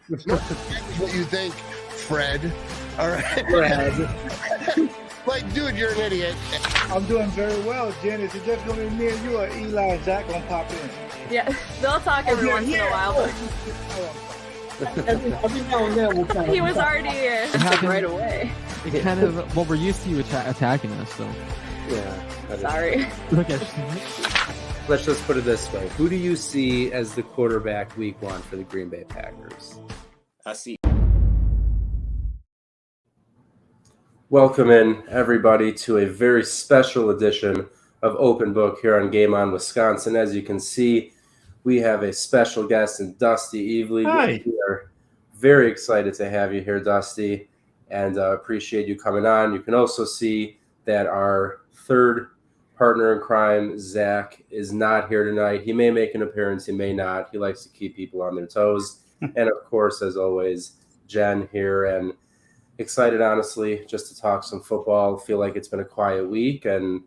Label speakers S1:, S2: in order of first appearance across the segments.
S1: Not what you think, Fred. All right.
S2: Fred.
S1: Like, dude, you're an idiot.
S3: I'm doing very well, Jen. Is it just going to be me and you, or Eli and Zach going to pop in?
S4: Yeah, they'll talk every once in a while.
S2: Every now and then we'll kind of
S4: He was already right away.
S5: It's kind of, well, we're used to you attacking us, so.
S2: Yeah.
S4: Sorry.
S5: Look at
S2: Let's just put it this way. Who do you see as the quarterback week 1 for the Green Bay Packers?
S6: I see.
S2: Welcome in, everybody, to a very special edition of Open Book here on Game On Wisconsin. As you can see, we have a special guest in Dusty Evely.
S7: Hi.
S2: We are very excited to have you here, Dusty, and appreciate you coming on. You can also see that our third partner in crime, Zach, is not here tonight. He may make an appearance, he may not. He likes to keep people on their toes. And, of course, as always, Jen here, and excited, honestly, just to talk some football. Feel like it's been a quiet week, and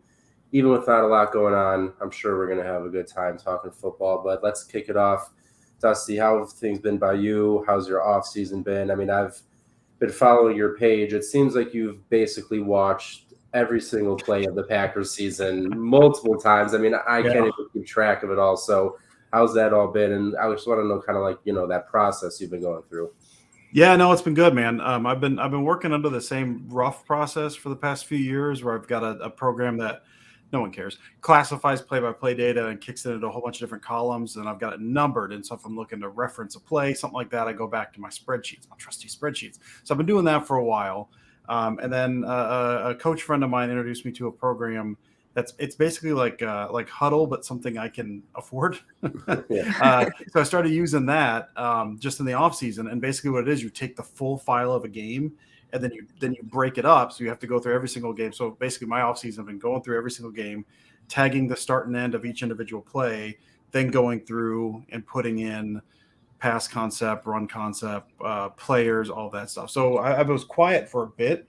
S2: even with not a lot going on, I'm sure we're going to have a good time talking football. But let's kick it off. Dusty, how have things been by you? How's your off season been? I mean, I've been following your page. It seems like you've basically watched every single play of the Packers season multiple times. I mean, I can't even keep track of it all. So how's that all been? And I just want to know kind of like, that process you've been going through.
S7: Yeah, no, it's been good, man. I've been working under the same rough process for the past few years, where I've got a program that no one cares, classifies play-by-play data and kicks it into a whole bunch of different columns, and I've got it numbered. And so if I'm looking to reference a play, something like that, I go back to my spreadsheets, my trusty spreadsheets. So I've been doing that for a while. And then a coach friend of mine introduced me to a program it's basically like Huddle, but something I can afford. So I started using that just in the off season. And basically what it is, you take the full file of a game and then you break it up. So you have to go through every single game. So basically my off season, I've been going through every single game, tagging the start and end of each individual play, then going through and putting in pass concept, run concept, players, all that stuff. So I was quiet for a bit,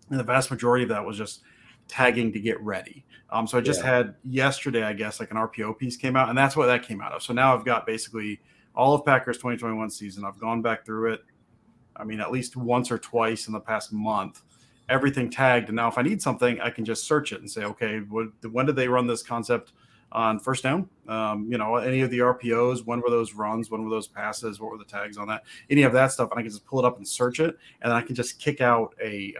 S7: and the vast majority of that was just tagging to get ready. So I just had yesterday, I guess, like an RPO piece came out, and that's what that came out of. So now I've got basically all of Packers 2021 season. I've gone back through it, I mean, at least once or twice in the past month, everything tagged. And now if I need something, I can just search it and say, okay, when did they run this concept on first down? Any of the RPOs, when were those runs? When were those passes? What were the tags on that? Any of that stuff. And I can just pull it up and search it. And then I can just kick out a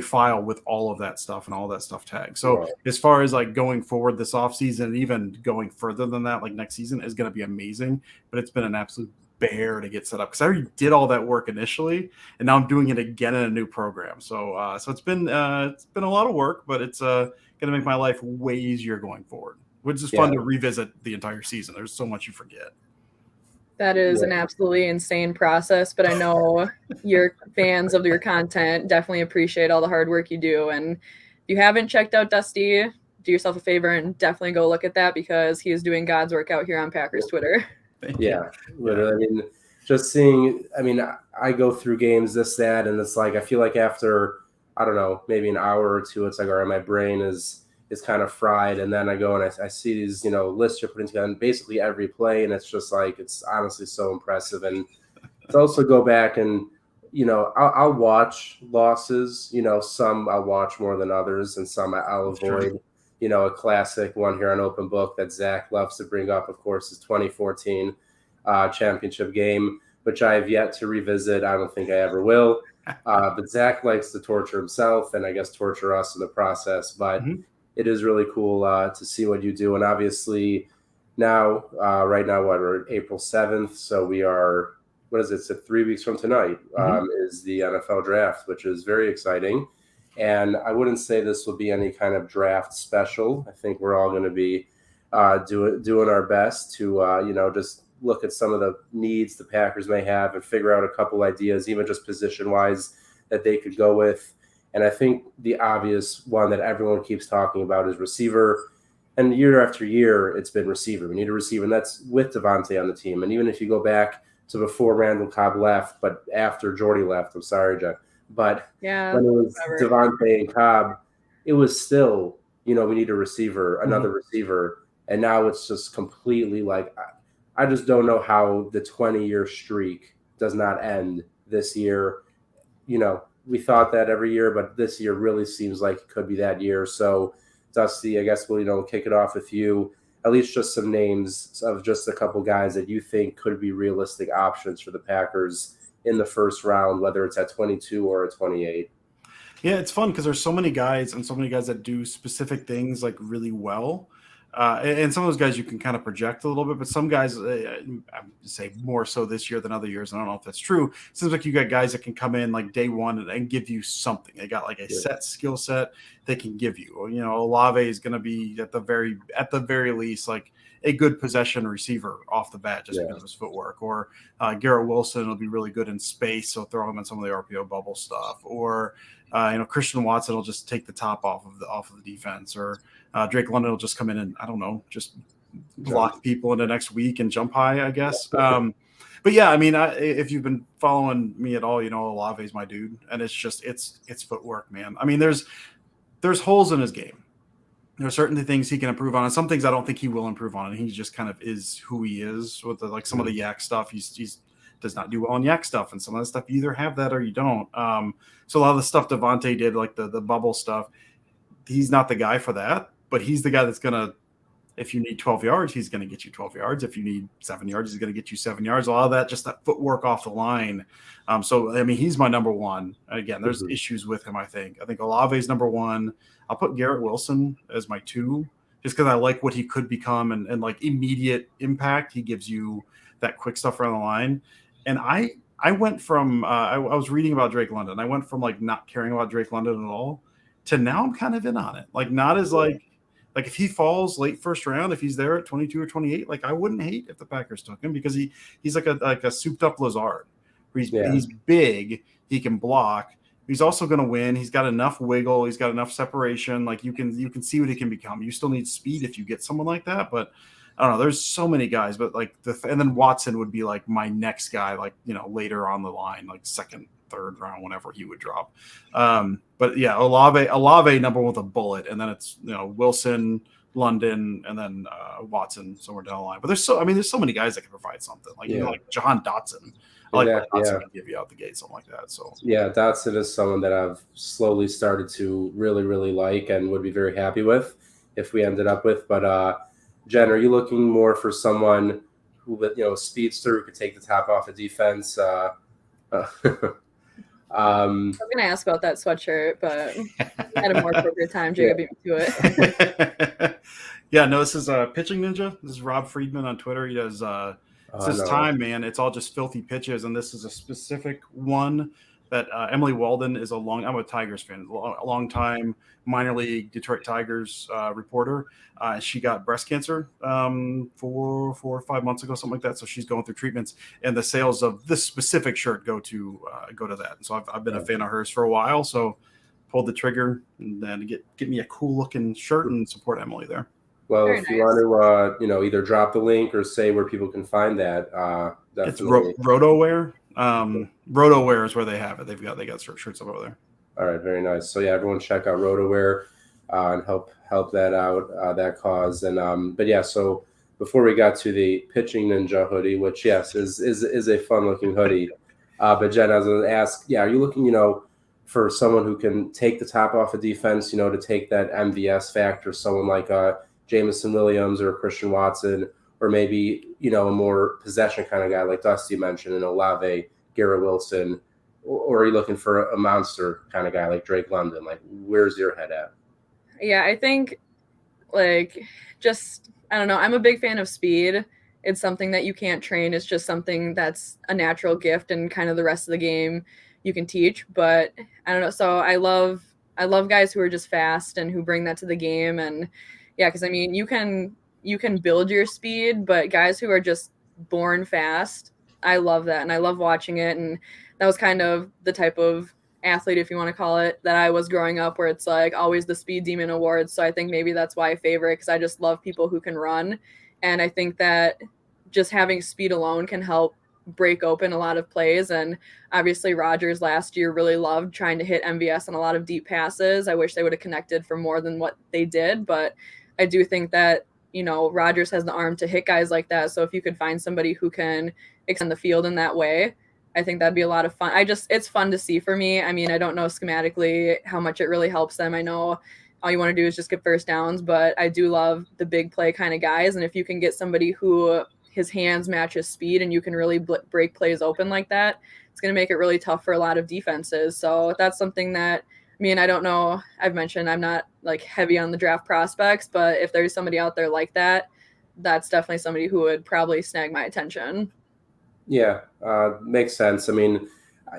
S7: file with all of that stuff and all that stuff tagged. So as far as like going forward this offseason and even going further than that, like next season is going to be amazing, but it's been an absolute bear to get set up because I already did all that work initially and now I'm doing it again in a new program. So it's been a lot of work, but it's going to make my life way easier going forward, which is fun to revisit the entire season. There's so much you forget.
S4: That is an absolutely insane process, but I know your fans of your content definitely appreciate all the hard work you do. And if you haven't checked out Dusty, do yourself a favor and definitely go look at that because he is doing God's work out here on Packers Twitter.
S2: Yeah, literally. I mean, just seeing, I go through games, this, that, and it's like, I feel like after, I don't know, maybe an hour or two, it's like, all right, my brain is kind of fried. And then I go and I see these, lists you're putting together and basically every play. And it's just like, it's honestly so impressive. And to also go back and, I'll watch losses, some I'll watch more than others and some I'll avoid. A classic one here on Open Book that Zach loves to bring up, of course, is 2014 championship game, which I have yet to revisit. I don't think I ever will. But Zach likes to torture himself and I guess torture us in the process. But it is really cool to see what you do. And obviously now, right now, we're April 7th. So we are, what is it? So 3 weeks from tonight is the NFL draft, which is very exciting. And I wouldn't say this will be any kind of draft special. I think we're all going to be doing our best to, just look at some of the needs the Packers may have and figure out a couple ideas, even just position-wise, that they could go with. And I think the obvious one that everyone keeps talking about is receiver. And year after year, it's been receiver. We need a receiver, and that's with Devontae on the team. And even if you go back to before Randall Cobb left, but after Jordy left, I'm sorry, Jeff. But when it was Devontae and Cobb, it was still, we need a receiver, another receiver. And now it's just completely like, I just don't know how the 20-year streak does not end this year. You know, we thought that every year, but this year really seems like it could be that year. So, Dusty, I guess we'll, kick it off with you. At least just some names of just a couple guys that you think could be realistic options for the Packers in the first round, whether it's at 22 or at 28.
S7: Yeah, it's fun because there's so many guys that do specific things like really well. And some of those guys you can kind of project a little bit, but some guys, I say more so this year than other years. I don't know if that's true. It seems like you got guys that can come in like day one and give you something. They got like a set skill set they can give you. You know, Olave is going to be at the very least like a good possession receiver off the bat just because of his footwork. Or Garrett Wilson will be really good in space, so throw him in some of the RPO bubble stuff. Or Christian Watson will just take the top off of the defense. Or Drake London will just come in and, I don't know, just block people in the next week and jump high, I guess. But yeah, I mean, if you've been following me at all, you know Olave's my dude, and it's just it's footwork, man. I mean, there's holes in his game. There are certain things he can improve on, and some things I don't think he will improve on, and he just kind of is who he is with some of the yak stuff. He's does not do well in yak stuff, and some of the stuff you either have that or you don't. So a lot of the stuff Devontae did, like the bubble stuff, he's not the guy for that, but he's the guy that's gonna. If you need 12 yards, he's going to get you 12 yards. If you need 7 yards, he's going to get you 7 yards. A lot of that, just that footwork off the line. So, I mean, he's my number one. Again, there's issues with him, I think. I think Olave's number one. I'll put Garrett Wilson as my two, just because I like what he could become and like immediate impact. He gives you that quick stuff around the line. And I went from I was reading about Drake London. I went from like not caring about Drake London at all to now I'm kind of in on it. Like not as like if he falls late first round, if he's there at 22 or 28, like I wouldn't hate if the Packers took him because he's like a souped up Lazard. He's big, he can block. He's also going to win. He's got enough wiggle. He's got enough separation. Like you can see what he can become. You still need speed if you get someone like that, but I don't know. There's so many guys, but like and then Watson would be like my next guy, like later on the line, like second, third round, whenever he would drop. But yeah, Olave number one with a bullet, and then it's Wilson, London, and then Watson somewhere down the line. But there's so many guys that can provide something like like Jahan Dotson. I like what Dotson can give you out the gate, something like that. So yeah,
S2: Dotson is someone that I've slowly started to really, really like and would be very happy with if we ended up with. But Jen, are you looking more for someone who speedster who could take the top off of defense?
S4: I was going to ask about that sweatshirt, but at a more appropriate time, Jacob beat me to it.
S7: Yeah, no, this is Pitching Ninja. This is Rob Friedman on Twitter. He does it's his time, man. It's all just filthy pitches, and this is a specific one that Emily Walden is I'm a Tigers fan, a long time minor league Detroit Tigers reporter. She got breast cancer 4 or 5 months ago, something like that. So she's going through treatments, and the sales of this specific shirt go to that. And so I've been a fan of hers for a while. So pulled the trigger and then get me a cool looking shirt and support Emily there.
S2: Well, Very if you want to, either drop the link or say where people can find that, definitely.
S7: It's RotoWear. RotoWear is where they have it. They got shirts up over there.
S2: All right, very nice. So yeah, everyone check out RotoWear and help that out, that cause. And but yeah, so before we got to the Pitching Ninja hoodie, which yes is a fun looking hoodie. But Jen, I was going to ask, are you looking, for someone who can take the top off of defense, to take that MVS factor, someone like Jameson Williams or Christian Watson, or maybe, a more possession kind of guy like Dusty mentioned, and Olave, Garrett Wilson, or are you looking for a monster kind of guy like Drake London? Like, where's your head at?
S4: Yeah, I think, I don't know. I'm a big fan of speed. It's something that you can't train. It's just something that's a natural gift, and kind of the rest of the game you can teach. But I don't know. So I love guys who are just fast and who bring that to the game. And yeah, because you can build your speed, but guys who are just born fast, I love that, and I love watching it. And that was kind of the type of athlete, if you want to call it, that I was growing up, where it's like always the Speed Demon Awards. So I think maybe that's why I favor it, because I just love people who can run. And I think that just having speed alone can help break open a lot of plays. And obviously Rodgers last year really loved trying to hit MVS on a lot of deep passes. I wish they would have connected for more than what they did, but I do think that, Rodgers has the arm to hit guys like that. So if you could find somebody who can extend the field in that way, I think that'd be a lot of fun. It's fun to see for me. I mean, I don't know schematically how much it really helps them. I know all you want to do is just get first downs, but I do love the big play kind of guys. And if you can get somebody who his hands match his speed and you can really break plays open like that, it's going to make it really tough for a lot of defenses. So that's something that, I mean, I don't know. I've mentioned I'm not like heavy on the draft prospects, but if there's somebody out there like that, that's definitely somebody who would probably snag my attention.
S2: Yeah, makes sense. I mean,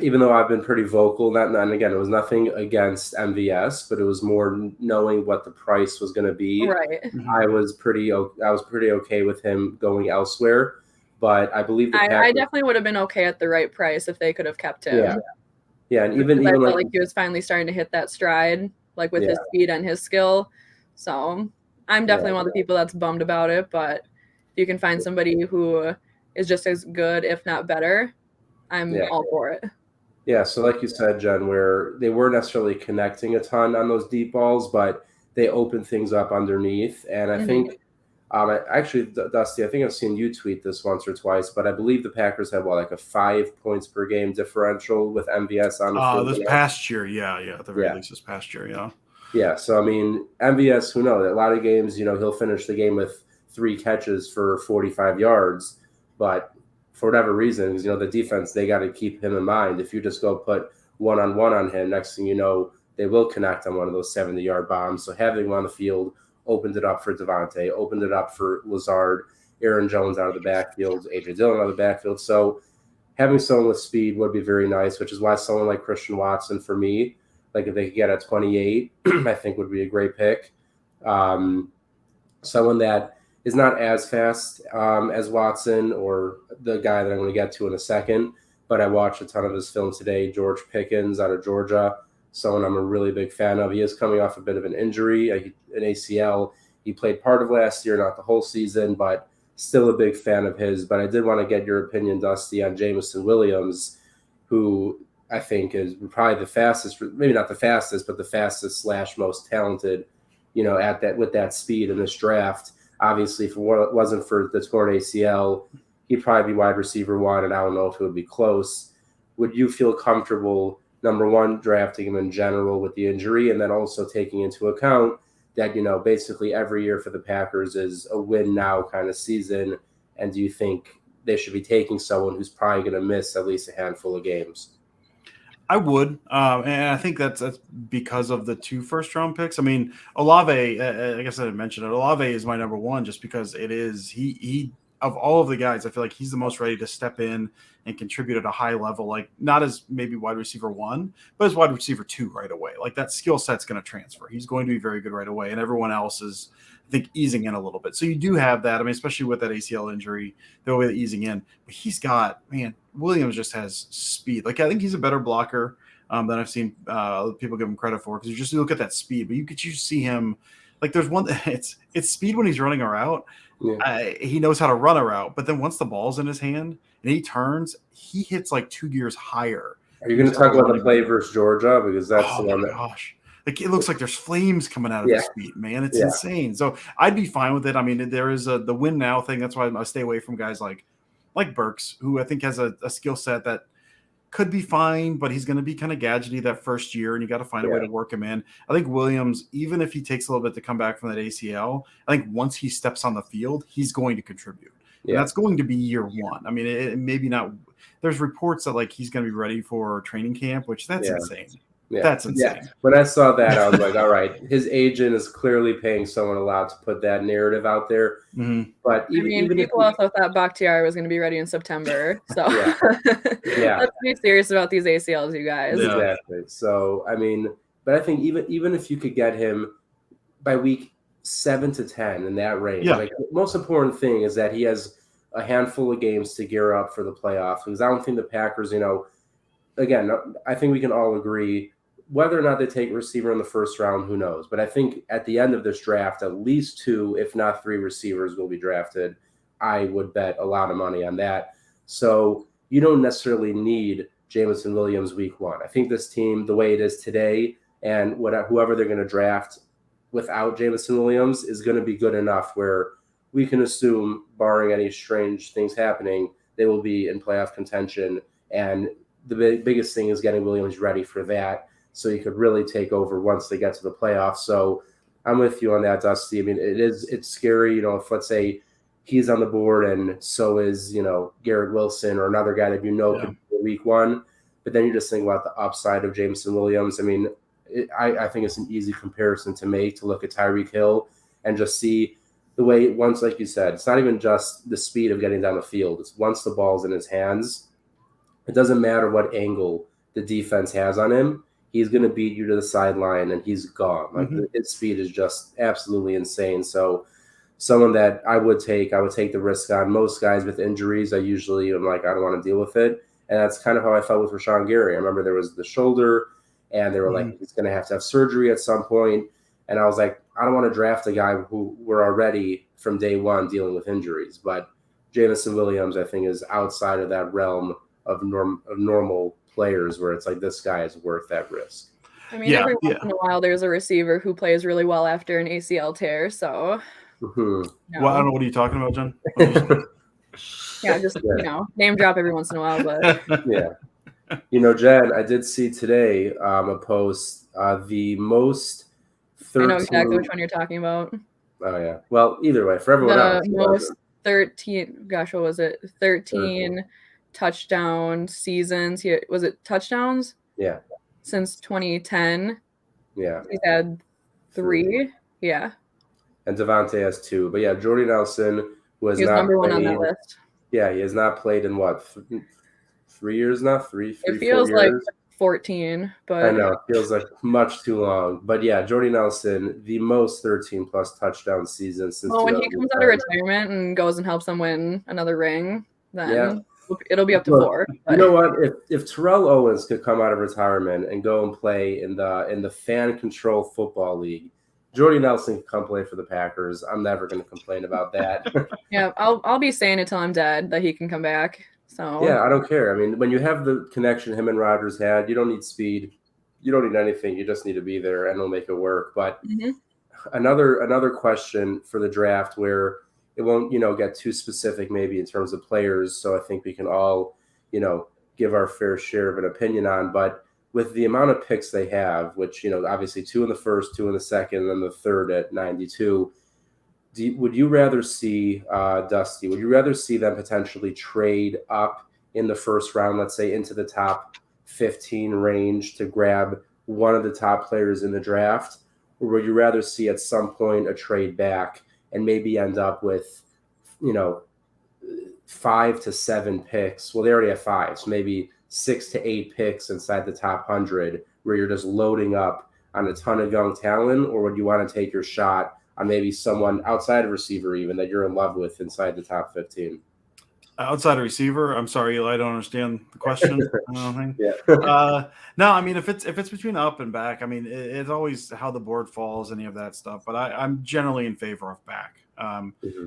S2: even though I've been pretty vocal, and again, it was nothing against MVS, but it was more knowing what the price was going to be.
S4: Right.
S2: I was pretty okay with him going elsewhere, but I believe the Packers,
S4: I definitely would have been okay at the right price if they could have kept him.
S2: Yeah, and even
S4: I felt
S2: like
S4: like he was finally starting to hit that stride, like with his speed and his skill. So I'm definitely one of the people that's bummed about it, but if you can find somebody who is just as good, if not better, I'm all for it.
S2: Yeah, so like you said, Jen, where they weren't necessarily connecting a ton on those deep balls, but they opened things up underneath. And I think, actually, Dusty, I think I've seen you tweet this once or twice, but I believe the Packers have, like a 5 points per game differential with MVS on the field.
S7: This past year, at the very least this past year,
S2: Yeah, so I mean, MVS, who knows? A lot of games, he'll finish the game with 3 catches for 45 yards, but for whatever reason, the defense, they got to keep him in mind. If you just go put one-on-one on him, next thing you know, they will connect on one of those 70-yard bombs. So having him on the field opened it up for Devontae, opened it up for Lazard, Aaron Jones out of the backfield, A.J. Dillon out of the backfield. So having someone with speed would be very nice, which is why someone like Christian Watson, for me, like if they could get at 28, I think would be a great pick. Someone that is not as fast as Watson or the guy that I'm going to get to in a second, but I watched a ton of his film today, George Pickens out of Georgia, someone I'm a really big fan of. He is coming off a bit of an injury, an ACL. He played part of last year, not the whole season, but still a big fan of his. But I did want to get your opinion, Dusty, on Jameson Williams, who I think is probably the fastest, maybe not the fastest, but the fastest / most talented, at that with that speed in this draft. Obviously, if it wasn't for the torn ACL, he'd probably be wide receiver 1, and I don't know if it would be close. Would you feel comfortable, number one, drafting him in general with the injury, and then also taking into account that, basically every year for the Packers is a win now kind of season, and do you think they should be taking someone who's probably going to miss at least a handful of games?
S7: I would, and I think that's because of the 2 first-round picks. I mean, Olave, I guess I didn't mention it. Olave is my number 1 just because it is he of all of the guys, I feel like he's the most ready to step in and contribute at a high level. Like not as maybe wide receiver 1, but as wide receiver 2 right away. Like that skill set's going to transfer. He's going to be very good right away, and everyone else is, I think, easing in a little bit. So you do have that. I mean, especially with that ACL injury, they'll be easing in. But he's got, Williams just has speed. Like I think he's a better blocker than I've seen people give him credit for, because you just look at that speed. But you see him, like there's one. It's speed when he's running a route. Yeah. He knows how to run a route, but then once the ball's in his hand and he turns, he hits like 2 gears higher.
S2: Are you going to talk about the play versus Georgia? Because that's the one that.
S7: Gosh. Like it looks like there's flames coming out of his feet, man. It's insane. So I'd be fine with it. I mean, there is the win now thing. That's why I stay away from guys like Burks, who I think has a skill set that could be fine, but he's going to be kind of gadgety that first year, and you got to find a way to work him in. I think Williams, even if he takes a little bit to come back from that ACL, I think once he steps on the field, he's going to contribute. And that's going to be year 1. I mean, it maybe not. There's reports that like he's going to be ready for training camp, which that's insane. Yeah. That's insane.
S2: Yeah. When I saw that, I was like, all right, his agent is clearly paying someone a lot to put that narrative out there.
S7: Mm-hmm.
S2: But even
S4: people also thought Bakhtiari was going to be ready in September. So let's be serious about these ACLs, you guys.
S2: Yeah. Exactly. So, I mean, but I think even if you could get him by week 7 to 10 in that range, like the most important thing is that he has a handful of games to gear up for the playoffs, because I don't think the Packers, again, I think we can all agree, whether or not they take receiver in the first round, who knows? But I think at the end of this draft, at least 2, if not 3 receivers will be drafted. I would bet a lot of money on that. So you don't necessarily need Jameson Williams week 1. I think this team, the way it is today, and whoever they're going to draft without Jameson Williams is going to be good enough where we can assume, barring any strange things happening, they will be in playoff contention And the biggest thing is getting Williams ready for that, so he could really take over once they get to the playoffs. So I'm with you on that, Dusty. I mean, it's scary, if let's say he's on the board and so is, Garrett Wilson or another guy that could be week one. But then you just think about the upside of Jameson Williams. I mean, I think it's an easy comparison to make, to look at Tyreek Hill and just see the way, once, like you said, it's not even just the speed of getting down the field. It's once the ball's in his hands, it doesn't matter what angle the defense has on him. He's going to beat you to the sideline, and he's gone. Like his speed is just absolutely insane. So someone that I would take the risk on. Most guys with injuries, I'm like, I don't want to deal with it. And that's kind of how I felt with Rashawn Gary. I remember there was the shoulder, and they were like, he's going to have surgery at some point. And I was like, I don't want to draft a guy who we're already from day one dealing with injuries. But Jameson Williams, I think, is outside of that realm of normal players where it's like, this guy is worth that risk.
S4: I mean, every once in a while, there's a receiver who plays really well after an ACL tear. So,
S7: well, I don't know. What are you talking about, Jen?
S4: Yeah, just name drop every once in a while, but
S2: yeah. Jen, I did see today a post, the most 13...
S4: I know exactly which one you're talking about.
S2: Oh yeah. Well, either way, for everyone else,
S4: most 13. Gosh, what was it? 13 touchdown seasons. Was it touchdowns?
S2: Yeah.
S4: Since 2010.
S2: Yeah.
S4: He had 3. Yeah.
S2: And Devontae has 2. But yeah, Jordy Nelson was not
S4: number 1 on that list.
S2: Yeah, he has not played in what, 3 years now? Three,
S4: it feels
S2: 4 years?
S4: like 14, but
S2: I know, it feels like much too long. But yeah, Jordy Nelson, the most 13 plus touchdown season since.
S4: Well, when he comes out of retirement and goes and helps them win another ring, then it'll be up to 4. But.
S2: You know what? If Terrell Owens could come out of retirement and go and play in the fan control football league, Jordy Nelson can come play for the Packers. I'm never going to complain about that.
S4: Yeah, I'll be saying it till I'm dead that he can come back. So
S2: yeah, I don't care. I mean, when you have the connection him and Rodgers had, you don't need speed, you don't need anything. You just need to be there, and it'll make it work. But another question for the draft where it won't get too specific maybe in terms of players. So I think we can all give our fair share of an opinion on. But with the amount of picks they have, which, obviously 2 in the first, 2 in the second, and then the third at 92, would you rather see, Dusty, would you rather see them potentially trade up in the first round, let's say into the top 15 range to grab one of the top players in the draft? Or would you rather see at some point a trade back and maybe end up with, 5 to 7 picks? Well, they already have 5, so maybe 6 to 8 picks inside the top 100 where you're just loading up on a ton of young talent? Or would you want to take your shot on maybe someone outside of receiver even that you're in love with inside the top 15?
S7: Outside of receiver? I'm sorry, Eli, I don't understand the question. I don't think.
S2: Yeah.
S7: No, I mean, if it's between up and back, I mean, it's always how the board falls, any of that stuff. But I'm generally in favor of back.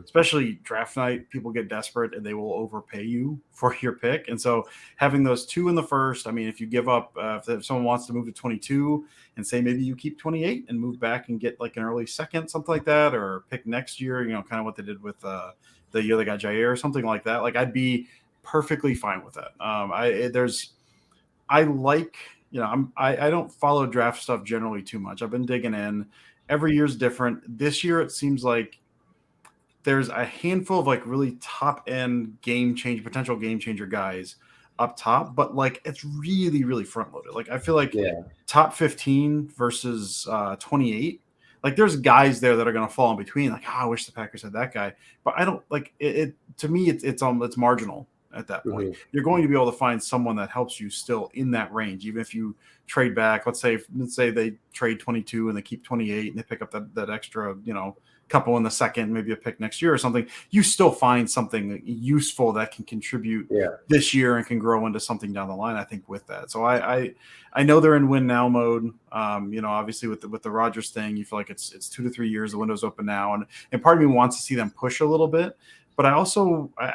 S7: Especially draft night, people get desperate and they will overpay you for your pick. And so having those 2 in the first, I mean, if you give up, if someone wants to move to 22 and say maybe you keep 28 and move back and get like an early second, something like that, or pick next year, kind of what they did with the year they got Jair or something like that. Like, I'd be perfectly fine with that. I don't follow draft stuff generally too much. I've been digging in. Every year's different. This year it seems like there's a handful of like really top end potential game changer guys up top, but like it's really, really front loaded. Like, I feel like top 15 versus 28. Like, there's guys there that are going to fall in between. Like, I wish the Packers had that guy, but I don't like it. To me, it's marginal at that point. You're going to be able to find someone that helps you still in that range, even if you trade back. Let's say they trade 22 and they keep 28 and they pick up that extra, couple in the second, maybe a pick next year or something. You still find something useful that can contribute this year and can grow into something down the line, I think, with that. So I know they're in win now mode. Obviously with the Rodgers thing, you feel like it's 2 to 3 years, the window's open now. And part of me wants to see them push a little bit, but I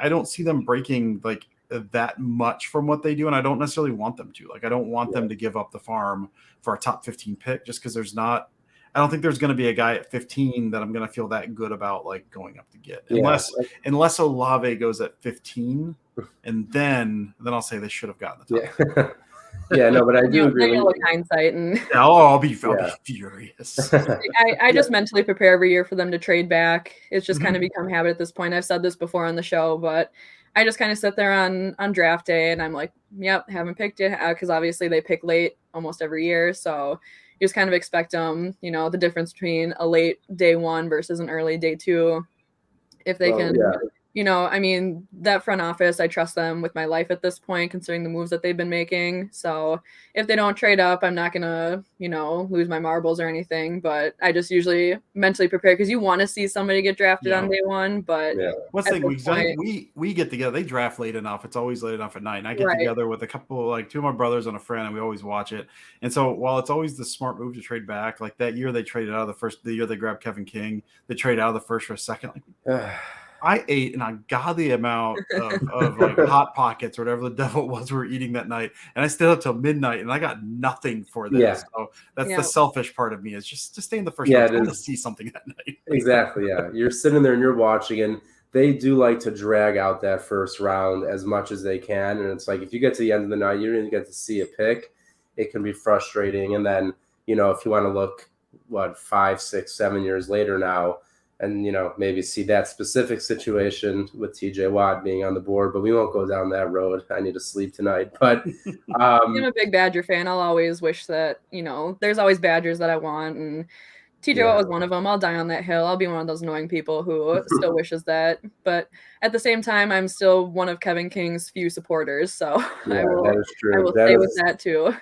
S7: don't see them breaking like that much from what they do. And I don't necessarily want them to. Like, I don't want them to give up the farm for a top 15 pick just because there's not, I don't think there's going to be a guy at 15 that I'm going to feel that good about like going up to get,
S2: Yeah.
S7: unless Olave goes at 15, and then I'll say they should have gotten the top.
S2: Yeah. Yeah, no, but I do agree.
S4: Then you'll look hindsight and
S7: I'll be furious.
S4: I just mentally prepare every year for them to trade back. It's just kind of become habit at this point. I've said this before on the show, but I just kind of sit there on draft day and I'm like, yep, haven't picked it, because obviously they pick late almost every year. So you just kind of expect them, the difference between a late day 1 versus an early day 2. If they can, I mean, that front office, I trust them with my life at this point, considering the moves that they've been making. So if they don't trade up, I'm not going to, lose my marbles or anything. But I just usually mentally prepare, because you want to see somebody get drafted on day 1. But
S7: what's the we get together. They draft late enough. It's always late enough at night. And I get together with a couple, like 2 of my brothers and a friend, and we always watch it. And so while it's always the smart move to trade back, like that year they traded out of the year they grabbed Kevin King, they traded out of the first for a second. Like, I ate an ungodly amount of like Hot Pockets or whatever the devil was we were eating that night. And I stayed up till midnight and I got nothing for this.
S2: Yeah.
S7: So that's the selfish part of me, is just to stay in the first round. I want to see something that night.
S2: Exactly. Yeah. You're sitting there and you're watching, and they do like to drag out that first round as much as they can. And it's like, if you get to the end of the night, you didn't get to see a pick, it can be frustrating. And then, if you want to look 5, 6, 7 years later now, and, maybe see that specific situation with TJ Watt being on the board, but we won't go down that road. I need to sleep tonight. But
S4: I'm a big Badger fan. I'll always wish that, there's always Badgers that I want. And TJ Watt was one of them. I'll die on that hill. I'll be one of those annoying people who still wishes that. But at the same time, I'm still one of Kevin King's few supporters. So
S2: that is true.
S4: I will stay with that too.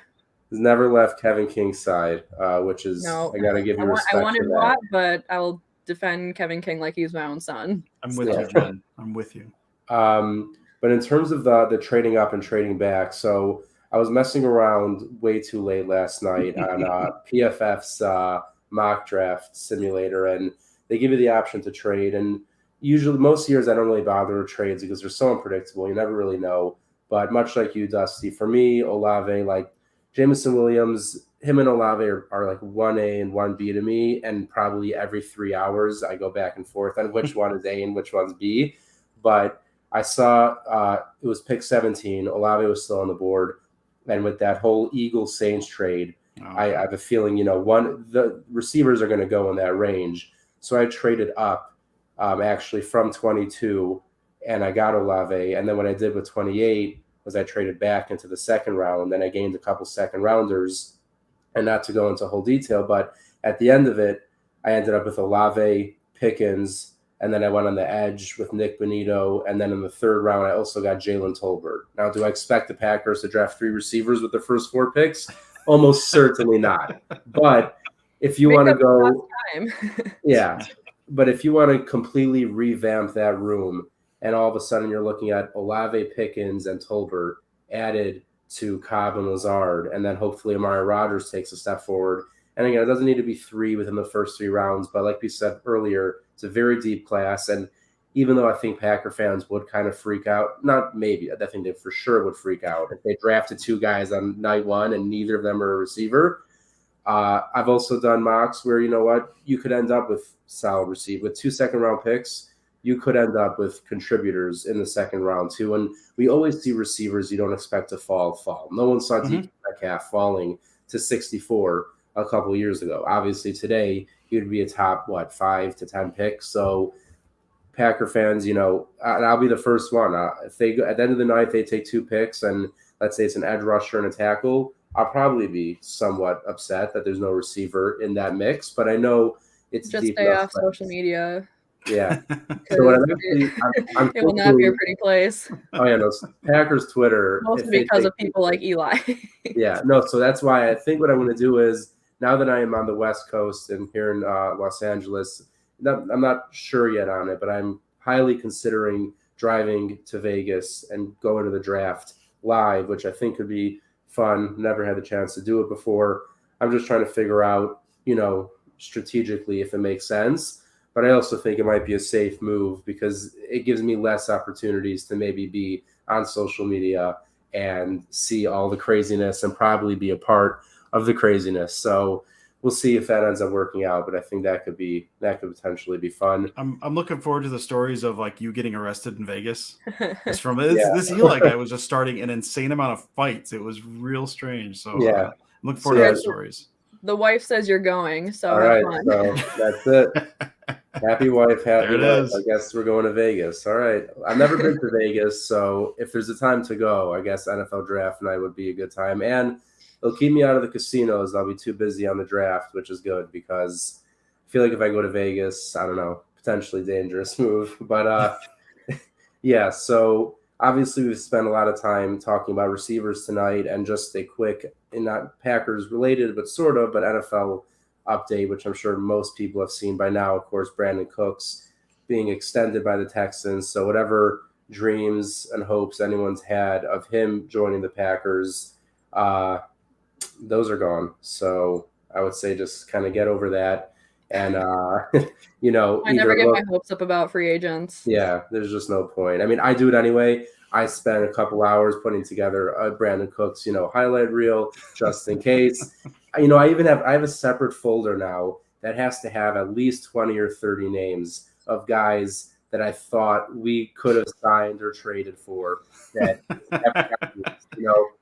S2: He's never left Kevin King's side, which is, I got to give you respect.
S4: I wanted Watt, but I will defend Kevin King like he's my own son.
S7: I'm with you, Jen. I'm with you.
S2: But in terms of the trading up and trading back, so I was messing around way too late last night on PFF's mock draft simulator, and they give you the option to trade. And usually, most years, I don't really bother with trades because they're so unpredictable. You never really know. But much like you, Dusty, for me, Olave, like Jameson Williams, him and Olave are like 1A and 1B to me, and probably every 3 hours I go back and forth on which one is A and which one's B. But I saw it was pick 17. Olave was still on the board, and with that whole Eagles Saints trade, I have a feeling the receivers are going to go in that range. So I traded up actually from 22, and I got Olave. And then what I did with 28 was I traded back into the second round, and I gained a couple second rounders. And not to go into whole detail, but at the end of it, I ended up with Olave, Pickens, and then I went on the edge with Nick Bonito. And then in the third round, I also got Jalen Tolbert. Now, do I expect the Packers to draft 3 receivers with their first 4 picks? Almost certainly not. But if you want to go but if you want to completely revamp that room, and all of a sudden you're looking at Olave, Pickens, and Tolbert added to Cobb and Lazard, and then hopefully Amari Rodgers takes a step forward. And again, it doesn't need to be 3 within the first 3 rounds, but like we said earlier, it's a very deep class. And even though I think Packer fans would kind of freak out, not maybe, I think they for sure would freak out if they drafted 2 guys on night 1 and neither of them are a receiver. I've also done mocks where, you could end up with solid receiver with 2 second-round picks. You could end up with contributors in the second round too. And we always see receivers you don't expect to fall. No one saw DK Metcalf falling to 64 a couple of years ago. Obviously today he would be a top 5 to 10 pick. So Packer fans, and I'll be the first one. If they go at the end of the night, they take 2 picks, and let's say it's an edge rusher and a tackle, I'll probably be somewhat upset that there's no receiver in that mix. But I know it's
S4: just
S2: deep
S4: stay off social media.
S2: Yeah. So what
S4: it will not be a pretty place.
S2: Oh yeah, no. Packers Twitter.
S4: Mostly because of people like Eli.
S2: Yeah, no. So that's why I think what I'm going to do is, now that I am on the West Coast and here in Los Angeles, I'm not sure yet on it, but I'm highly considering driving to Vegas and going to the draft live, which I think could be fun. Never had the chance to do it before. I'm just trying to figure out, strategically if it makes sense. But I also think it might be a safe move because it gives me less opportunities to maybe be on social media and see all the craziness and probably be a part of the craziness. So we'll see if that ends up working out. But I think that could potentially be fun.
S7: I'm looking forward to the stories of like you getting arrested in Vegas. This Eli guy was just starting an insane amount of fights. It was real strange. So
S2: yeah,
S7: I'm looking forward to those stories.
S4: The wife says you're going, so
S2: all
S4: have
S2: right,
S4: fun.
S2: so that's it. Happy wife, happy life.
S7: Is.
S2: I guess we're going to Vegas. All right. I've never been to Vegas, so if there's a time to go, I guess NFL draft night would be a good time. And it'll keep me out of the casinos. I'll be too busy on the draft, which is good because I feel like if I go to Vegas, I don't know, potentially dangerous move. But yeah, so obviously we've spent a lot of time talking about receivers tonight, and just a quick, and not Packers related, but sort of, but NFL update, which I'm sure most people have seen by now. Of course, Brandon Cooks being extended by the Texans. So whatever dreams and hopes anyone's had of him joining the Packers, those are gone. So I would say just kind of get over that. And, you know,
S4: I never get my hopes up about free agents.
S2: Yeah, there's just no point. I mean, I do it anyway. I spent a couple hours putting together a Brandon Cooks, highlight reel just in case. I have a separate folder now that has to have at least 20 or 30 names of guys that I thought we could have signed or traded for that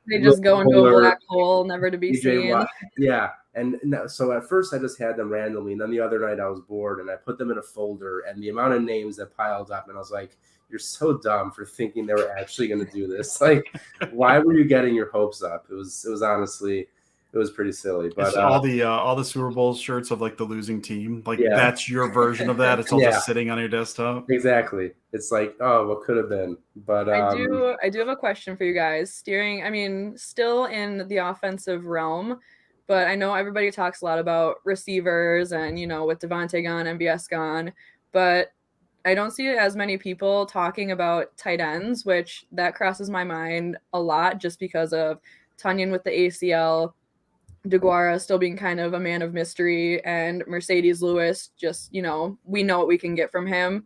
S4: they just go into a black hole, never to be seen.
S2: Yeah. And so at first I just had them randomly, and then the other night I was bored and I put them in a folder, and the amount of names that piled up, and I was like, you're so dumb for thinking they were actually going to do this. Like, why were you getting your hopes up? It was honestly, it was pretty silly. But
S7: all the Super Bowl shirts of like the losing team, like that's your version of that. It's all just sitting on your desktop.
S2: Exactly. It's like, oh, what could have been. But
S4: I do have a question for you guys. Still in the offensive realm, but I know everybody talks a lot about receivers and with Devontae gone, MVS gone, but I don't see as many people talking about tight ends, which that crosses my mind a lot just because of Tunyon with the ACL, DeGuara still being kind of a man of mystery, and Mercedes Lewis, just, we know what we can get from him.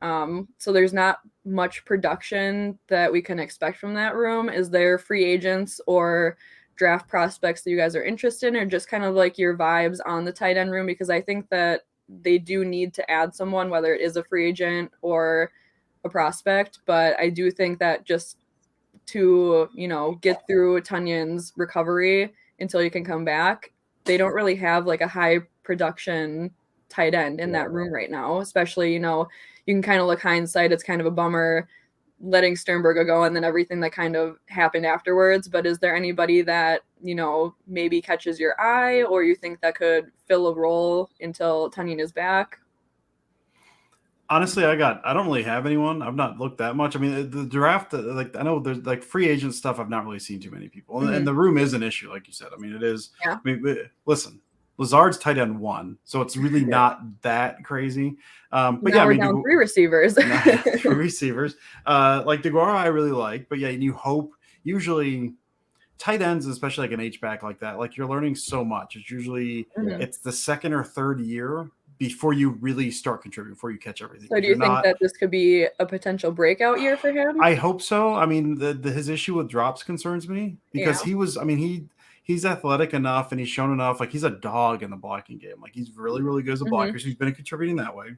S4: So there's not much production that we can expect from that room. Is there free agents or draft prospects that you guys are interested in, or just kind of like your vibes on the tight end room? Because I think that they do need to add someone, whether it is a free agent or a prospect. But I do think that just to, get through Tunyon's recovery until you can come back, they don't really have like a high production tight end in that room right now, especially, you can kind of look hindsight. It's kind of a bummer letting Sternberger go and then everything that kind of happened afterwards. But is there anybody that, maybe catches your eye, or you think that could fill a role until Tunyon is back?
S7: Honestly, I don't really have anyone. I've not looked that much. I mean, the draft, I know there's like free agent stuff. I've not really seen too many people, and the room is an issue, like you said. I mean, it is.
S4: Yeah.
S7: I mean, listen, Lazard's tight end 1, so it's really not that crazy. But
S4: now we're down 3 receivers.
S7: 3 receivers. Like DeGuara, I really like, but and you hope usually tight ends, especially like an H-back like that, like you're learning so much. It's usually it's the second or third year before you really start contributing, before you catch everything.
S4: So do you think that this could be a potential breakout year for him?
S7: I hope so. I mean, his issue with drops concerns me because he's athletic enough and he's shown enough. Like, he's a dog in the blocking game. Like, he's really, really good as a blocker. So he's been contributing that way.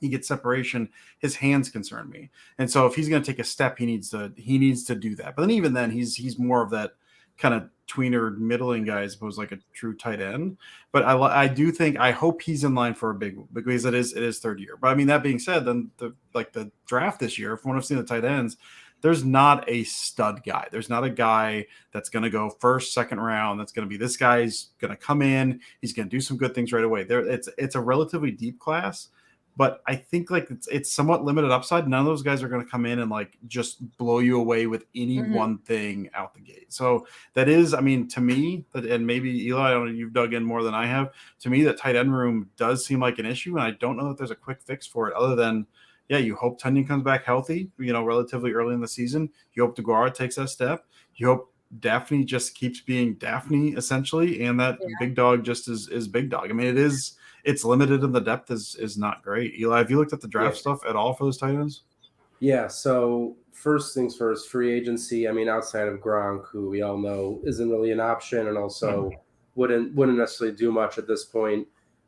S7: He gets separation. His hands concern me. And so if he's going to take a step, he needs to do that. But then even then, he's more of that kind of tweener middling guy as opposed to like a true tight end. But I hope he's in line for a big, because it is third year. But I mean, that being said, then the draft this year, from what I've seen the tight ends, there's not a stud guy. There's not a guy that's going to go first, second round. That's going to be, this guy's going to come in. He's going to do some good things right away. It's a relatively deep class, but I think like it's somewhat limited upside. None of those guys are going to come in and like just blow you away with any one thing out the gate. So that is, I mean, to me, and maybe Eli, I don't know, you've dug in more than I have. To me, that tight end room does seem like an issue, and I don't know that there's a quick fix for it other than, you hope Tunyon comes back healthy, relatively early in the season. You hope DeGuara takes that step. You hope Daphne just keeps being Daphne, essentially, and that big dog just is big dog. I mean, it's limited, and the depth is not great. Eli, have you looked at the draft stuff at all for those tight ends?
S2: Yeah, so first things first, free agency. I mean, outside of Gronk, who we all know isn't really an option, and also wouldn't necessarily do much at this point.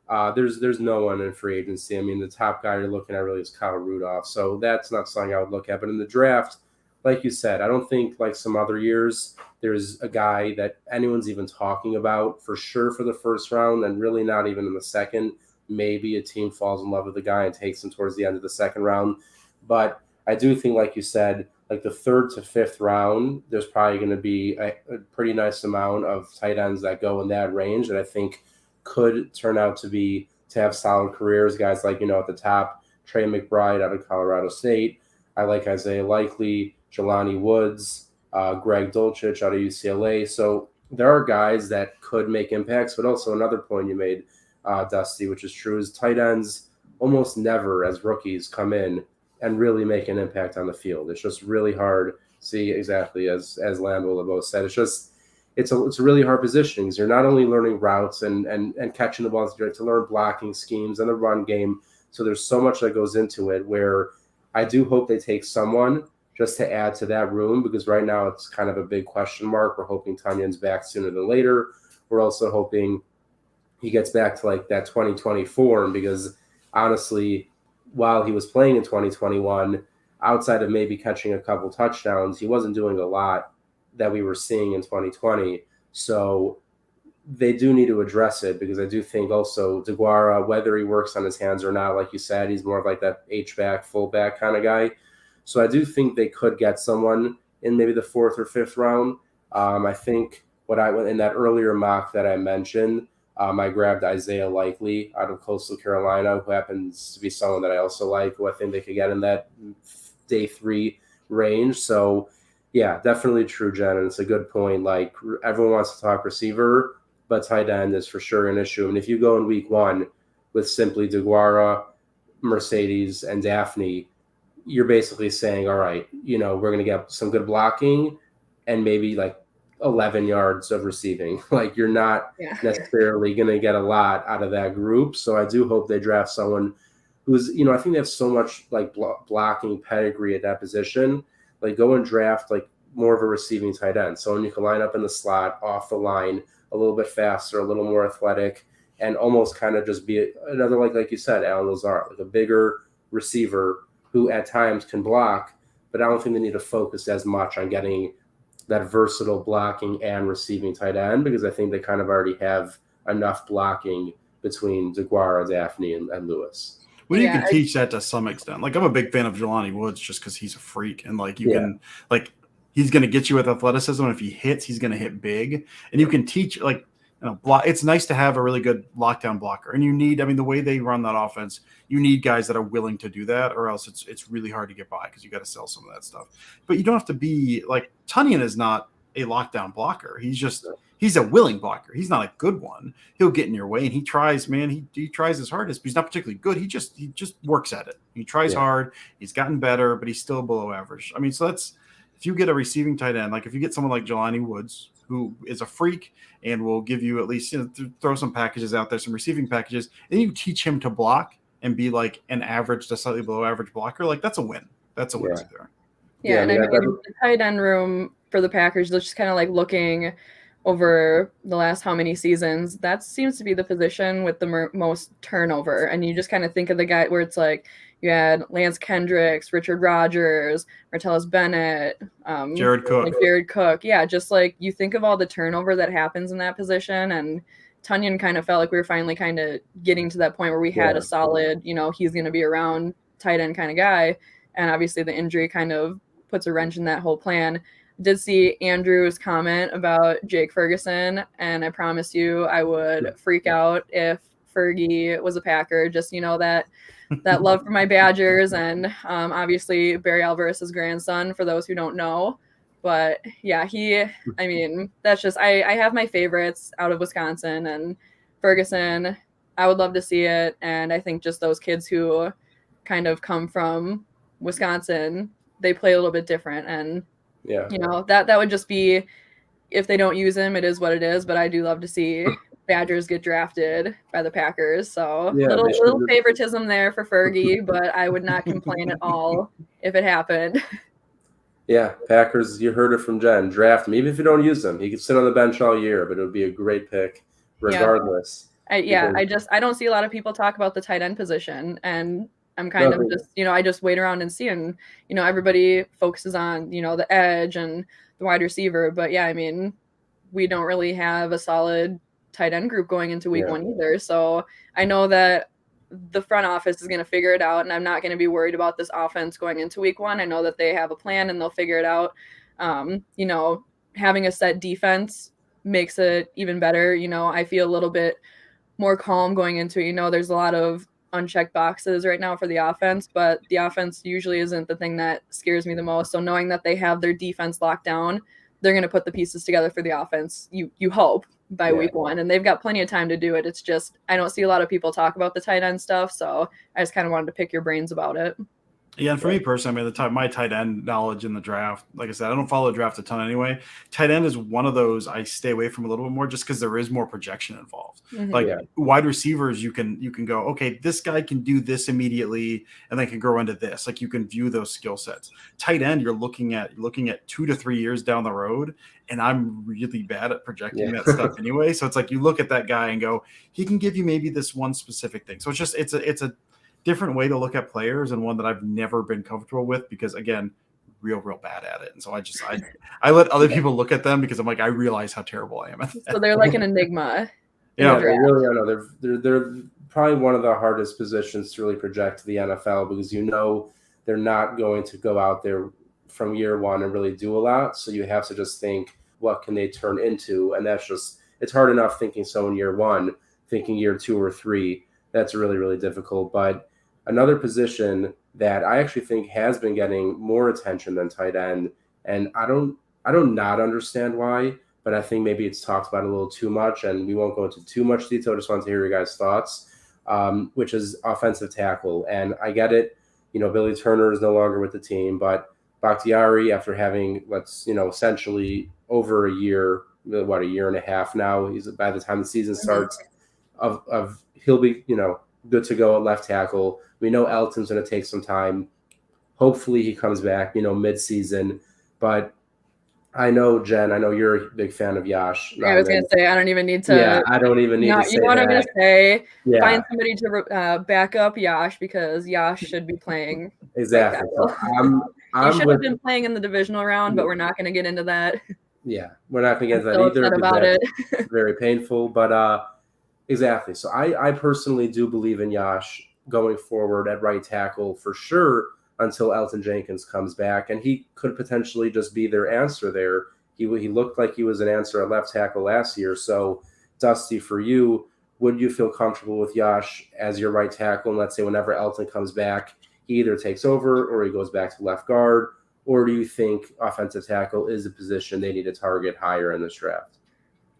S2: There's no one in free agency. I mean, the top guy you're looking at really is Kyle Rudolph. So that's not something I would look at. But in the draft, like you said, I don't think like some other years there's a guy that anyone's even talking about for sure for the first round and really not even in the second. Maybe a team falls in love with the guy and takes him towards the end of the second round. But I do think, like you said, like the third to fifth round, there's probably going to be a pretty nice amount of tight ends that go in that range that I think could turn out to have solid careers. Guys like, at the top, Trey McBride out of Colorado State. I like Isaiah Likely, Jelani Woods, Greg Dulcich out of UCLA. So there are guys that could make impacts, but also another point you made, Dusty, which is true, is tight ends almost never as rookies come in and really make an impact on the field. It's just really hard. See, exactly as Lambeau LeBeau said, it's a really hard position because you're not only learning routes and catching the ball, to learn blocking schemes and the run game. So there's so much that goes into it where I do hope they take someone just to add to that room, because right now it's kind of a big question mark. We're hoping Tunion's back sooner than later. We're also hoping he gets back to like that 2020 form, because honestly, while he was playing in 2021, outside of maybe catching a couple touchdowns, he wasn't doing a lot that we were seeing in 2020. So they do need to address it, because I do think also DeGuara, whether he works on his hands or not, like you said, he's more of like that H-back, fullback kind of guy. So I do think they could get someone in maybe the fourth or fifth round. I think in that earlier mock that I mentioned, I grabbed Isaiah Likely out of Coastal Carolina, who happens to be someone that I also like, who I think they could get in that day 3 range. So, yeah, definitely true, Jen, and it's a good point. Like, everyone wants to talk receiver, but tight end is for sure an issue. And if you go in week 1 with simply DeGuara, Mercedes, and Daphne, you're basically saying, all right, we're going to get some good blocking and maybe like 11 yards of receiving. Like, you're not necessarily going to get a lot out of that group. So I do hope they draft someone who's, I think they have so much like blocking pedigree at that position. Like, go and draft like more of a receiving tight end. Someone you can line up in the slot, off the line, a little bit faster, a little more athletic, and almost kind of just be another, like you said, Alan Lazard, like a bigger receiver who at times can block, but I don't think they need to focus as much on getting that versatile blocking and receiving tight end, because I think they kind of already have enough blocking between DeGuara, Daphne, and Lewis.
S7: Well, you can teach that to some extent. Like, I'm a big fan of Jelani Woods just because he's a freak, and like can like he's going to get you with athleticism. And if he hits, he's going to hit big, and you can teach like block. It's nice to have a really good lockdown blocker, and you need. The way they run that offense, you need guys that are willing to do that, or else it's really hard to get by because you got to sell some of that stuff. But you don't have to be like Tunyon is not a lockdown blocker. He's a willing blocker. He's not a good one. He'll get in your way, and he tries, man. He tries his hardest, but he's not particularly good. He just works at it. He tries hard. He's gotten better, but he's still below average. So that's if you get a receiving tight end, like if you get someone like Jelani Woods, who is a freak and will give you at least throw some packages out there, some receiving packages, and you teach him to block and be like an average to slightly below average blocker, like that's a win. That's a win right there.
S4: Yeah, and the tight end room for the Packers, just kind of like looking over the last how many seasons, that seems to be the position with the most turnover. And you just kind of think of the guy where it's like you had Lance Kendricks, Richard Rodgers, Martellus Bennett,
S7: Jared Cook.
S4: Like Jared Cook. Yeah, just like you think of all the turnover that happens in that position. And Tunyon kind of felt like we were finally kind of getting to that point where we had a solid, he's going to be around tight end kind of guy. And obviously the injury kind of puts a wrench in that whole plan. Did see Andrew's comment about Jake Ferguson, and I promise you I would freak out if Fergie was a Packer. Just that love for my Badgers, and obviously Barry Alvarez's grandson, for those who don't know. But yeah, that's just I have my favorites out of Wisconsin, and Ferguson, I would love to see it. And I think just those kids who kind of come from Wisconsin, they play a little bit different, and that would just be, if they don't use him, it is what it is. But I do love to see Badgers get drafted by the Packers. So little favoritism there for Fergie, but I would not complain at all if it happened.
S2: Yeah, Packers, you heard it from Jen. Draft him. Even if you don't use him, he could sit on the bench all year, but it would be a great pick regardless.
S4: I don't see a lot of people talk about the tight end position, and I'm kind of just, I just wait around and see, and, everybody focuses on, the edge and the wide receiver. But yeah, I mean, we don't really have a solid tight end group going into week one either. So I know that the front office is going to figure it out, and I'm not going to be worried about this offense going into week one. I know that they have a plan and they'll figure it out. Having a set defense makes it even better. I feel a little bit more calm going into it. There's a lot of unchecked boxes right now for the offense, but the offense usually isn't the thing that scares me the most. So knowing that they have their defense locked down, they're going to put the pieces together for the offense, you hope, by week one. And they've got plenty of time to do it. It's just, I don't see a lot of people talk about the tight end stuff. So I just kind of wanted to pick your brains about it.
S7: Yeah, and for me personally, I mean, my tight end knowledge in the draft, like I said, I don't follow the draft a ton anyway. Tight end is one of those I stay away from a little bit more just because there is more projection involved. Wide receivers, you can go, okay, this guy can do this immediately, and they can grow into this. Like, you can view those skill sets. Tight end, you're looking at 2 to 3 years down the road, and I'm really bad at projecting that stuff anyway. So it's like you look at that guy and go, he can give you maybe this one specific thing. So it's a different way to look at players, and one that I've never been comfortable with because, again, real bad at it. And so I let other people look at them because I'm like, I realize how terrible I am at that.
S4: So they're like an enigma.
S2: Yeah, they really are. No, they're probably one of the hardest positions to really project the NFL because they're not going to go out there from year one and really do a lot. So you have to just think, what can they turn into? And it's hard enough thinking so in year one, thinking year 2 or 3. That's really, really difficult. But another position that I actually think has been getting more attention than tight end, and I don't not understand why, but I think maybe it's talked about a little too much, and we won't go into too much detail. Just want to hear your guys' thoughts, which is offensive tackle. And I get it, Billy Turner is no longer with the team, but Bakhtiari, after having essentially over a year and a half now, he's by the time the season starts, he'll be good to go at left tackle. We know Elton's going to take some time. Hopefully he comes back, mid-season. But I know, Jen, you're a big fan of Yash.
S4: Yeah, I was going to say, I don't even need to.
S2: Yeah, I don't even need to say
S4: you know what
S2: that.
S4: I'm going to say?
S2: Yeah.
S4: Find somebody to back up Yash because Yash should be playing.
S2: Exactly. So
S4: he should have been playing in the divisional round, but we're not going to get into that.
S2: Yeah, we're not going to get into that either.
S4: Upset about it.
S2: Very painful, but exactly. So I personally do believe in Yash going forward at right tackle for sure until Elton Jenkins comes back, and he could potentially just be their answer there. He looked like he was an answer at left tackle last year. So, Dusty, for you, would you feel comfortable with Yash as your right tackle? And let's say whenever Elton comes back, he either takes over or he goes back to left guard, or do you think offensive tackle is a position they need to target higher in this draft?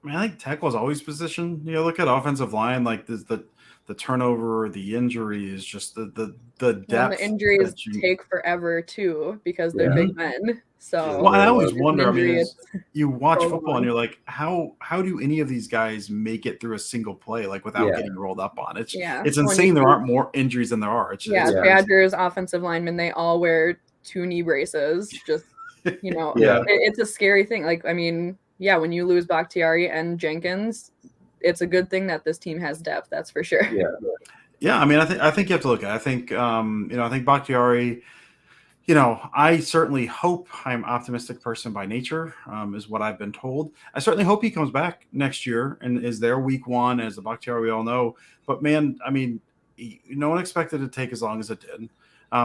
S7: I mean, I think tackle is always position. Look at offensive line, like the turnover, the injuries, just the depth.
S4: Well, the injuries take forever too because they're big men. So
S7: I always wonder. I mean, you watch football and you're like, how do any of these guys make it through a single play like without getting rolled up on? It's insane. There aren't more injuries than there are.
S4: Badgers offensive linemen, they all wear 2 knee braces. Just it's a scary thing. Like, I mean. Yeah, when you lose Bakhtiari and Jenkins, it's a good thing that this team has depth. That's for sure.
S7: Yeah. I mean, I think you have to look at it. I think I think Bakhtiari. I certainly hope. I'm an optimistic person by nature, is what I've been told. I certainly hope he comes back next year and is there week one as the Bakhtiari we all know. But man, I mean, no one expected it to take as long as it did.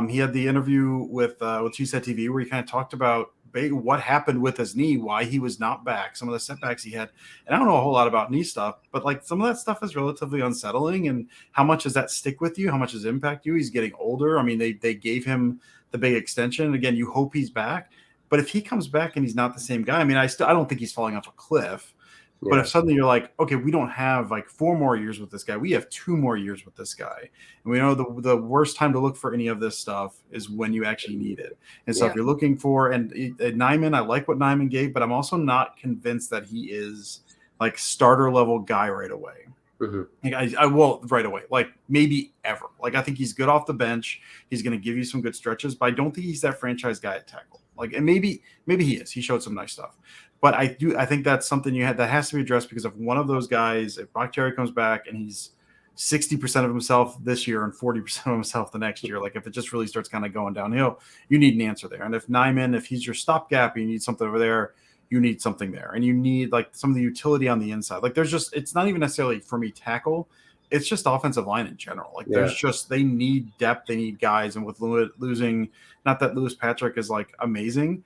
S7: He had the interview with She Said TV where he kind of talked about what happened with his knee, why he was not back, some of the setbacks he had. And I don't know a whole lot about knee stuff, but like some of that stuff is relatively unsettling. And how much does that stick with you? How much does it impact you? He's getting older. I mean, they gave him the big extension. Again, you hope he's back. But if he comes back and he's not the same guy, I mean, I don't think he's falling off a cliff. Yeah. But if suddenly you're like, okay, we don't have like 4 more years with this guy. We have 2 more years with this guy. And we know the worst time to look for any of this stuff is when you actually need it. And so if you're looking for, and Nyman, I like what Nyman gave, but I'm also not convinced that he is like starter level guy right away. Mm-hmm. I will right away, like maybe ever. Like I think he's good off the bench. He's going to give you some good stretches, but I don't think he's that franchise guy at tackle. Like, and maybe he is. He showed some nice stuff. But I think that's something that has to be addressed, because if one of those guys, if Bakhtiari comes back and he's 60% of himself this year and 40% of himself the next year, like if it just really starts kind of going downhill, you need an answer there. And if Nyman, if he's your stopgap, you need something over there, you need something there. And you need like some of the utility on the inside. Like it's not even necessarily for me tackle. It's just offensive line in general. Like they need depth, they need guys. And with losing, not that Lewis Patrick is like amazing,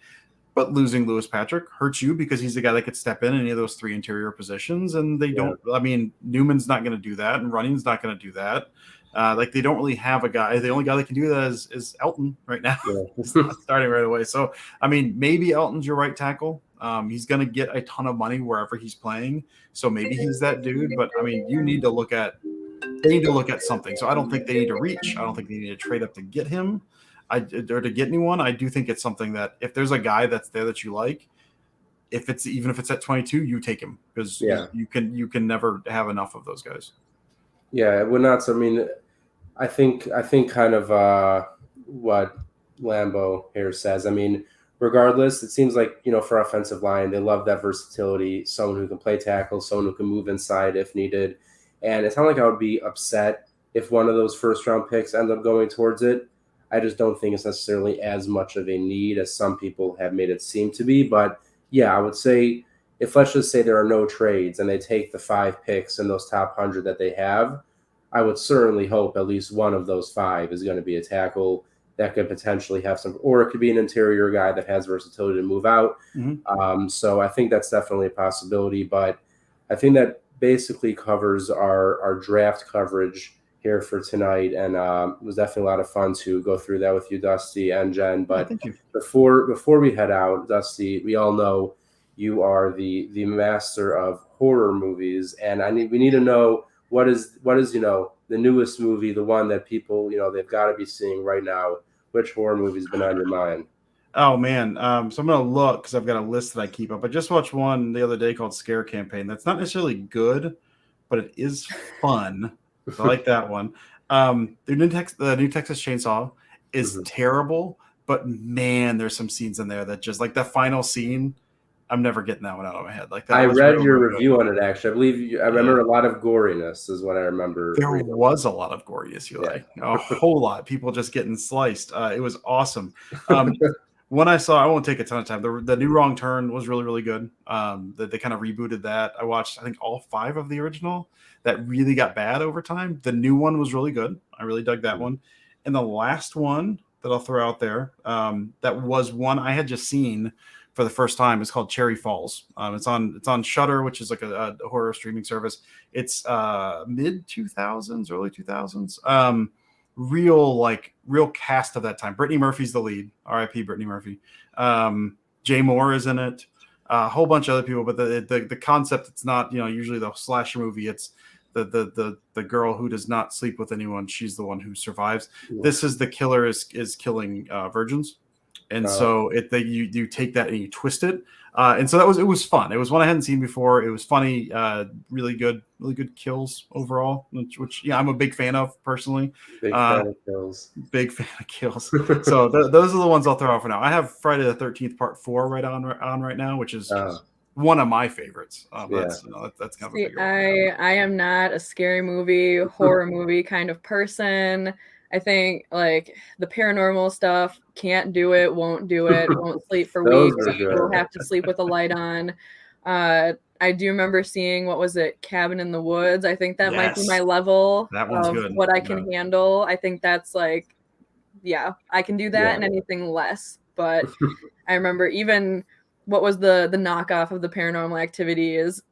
S7: but losing Lewis Patrick hurts you because he's the guy that could step in any of those three interior positions. And they don't, I mean, Newman's not going to do that. And Running's not going to do that. Like they don't really have a guy. The only guy that can do that is Elton right now. He's not starting right away. So, I mean, maybe Elton's your right tackle. He's going to get a ton of money wherever he's playing. So maybe he's that dude. But, I mean, they need to look at something. So I don't think they need to reach. I don't think they need to trade up to get him. Or to get anyone. I do think it's something that if there's a guy that's there that you like, even if it's at 22, you take him, because you can never have enough of those guys.
S2: Yeah, it would not. So, I mean, I think kind of what Lambeau here says. I mean, regardless, it seems like, for offensive line, they love that versatility, someone who can play tackle, someone who can move inside if needed. And it's not like I would be upset if one of those first round picks end up going towards it. I just don't think it's necessarily as much of a need as some people have made it seem to be. But yeah, I would say if, let's just say there are no trades and they take the 5 picks in those top 100 that they have, I would certainly hope at least one of those 5 is going to be a tackle that could potentially have some, or it could be an interior guy that has versatility to move out. Mm-hmm. So I think that's definitely a possibility. But I think that basically covers our draft coverage here for tonight, and it was definitely a lot of fun to go through that with you, Dusty and Jen. But before we head out, Dusty, we all know you are the master of horror movies, and we need to know what is the newest movie, the one that people they've got to be seeing right now. Which horror movie's been on your mind?
S7: Oh man, so I'm gonna look because I've got a list that I keep up. I just watched one the other day called Scare Campaign. That's not necessarily good, but it is fun. I like that one. The new Texas Chainsaw is terrible, but man, there's some scenes in there that just like the final scene. I'm never getting that one out of my head. Like that.
S2: I read your review on it. Actually, I believe I remember a lot of goriness is what I remember.
S7: There was a lot of goriness. A whole lot. People just getting sliced. It was awesome. When I won't take a ton of time. The new Wrong Turn was really, really good. They kind of rebooted that. I watched, I think, all 5 of the original. That really got bad over time. The new one was really good. I really dug that one. And the last one that I'll throw out there, that was one I had just seen for the first time, is called Cherry Falls. It's on Shudder, which is like a horror streaming service. It's mid 2000s, early 2000s. Real cast of that time. Brittany Murphy's the lead. R.I.P. Brittany Murphy. Jay Moore is in it. A whole bunch of other people, but the concept, it's not usually the slasher movie. It's the girl who does not sleep with anyone. She's the one who survives. Yeah. This is the killer is killing virgins, and so you take that and you twist it. And so it was fun. It was one I hadn't seen before. It was funny, really good kills overall, which I'm a big fan of personally.
S2: Big fan of kills.
S7: So those are the ones I'll throw out for now. I have Friday the 13th Part 4 on right now, which is one of my favorites. That's kind of a big one.
S4: I am not a scary movie, horror movie kind of person. I think like the paranormal stuff, can't do it, won't do it, won't sleep for weeks. We'll have to sleep with a light on. I do remember seeing, what was it, Cabin in the Woods. I think that might be my level of good. What I can handle. I think that's like, I can do that and anything less. But I remember even what was the knockoff of the Paranormal Activity is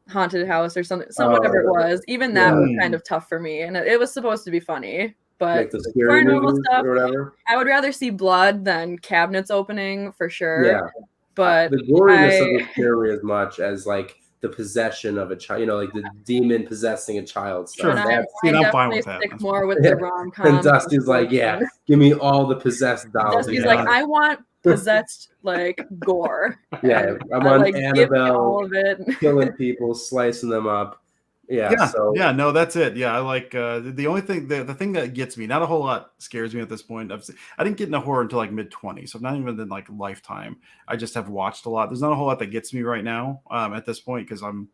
S4: Haunted House or something, whatever it was. Even that was kind of tough for me, and it was supposed to be funny. But
S2: like the scary movies
S4: stuff,
S2: or whatever.
S4: I would rather see blood than cabinets opening for sure. Yeah. But
S2: the goriness doesn't scare me as much as like the possession of a child, like the demon possessing a child.
S7: Sure,
S4: I definitely stick more with the rom-com.
S2: And Dusty's like, give me all the possessed dolls.
S4: Dusty's like, I want possessed like gore.
S2: Yeah, I'm on Annabelle, all of it. Killing people, slicing them up. Yeah. So
S7: no, that's it. Yeah, I like the only thing, the thing that gets me, not a whole lot scares me at this point. I didn't get into horror until like mid-20s, so not even in like lifetime. I just have watched a lot. There's not a whole lot that gets me right now at this point because I'm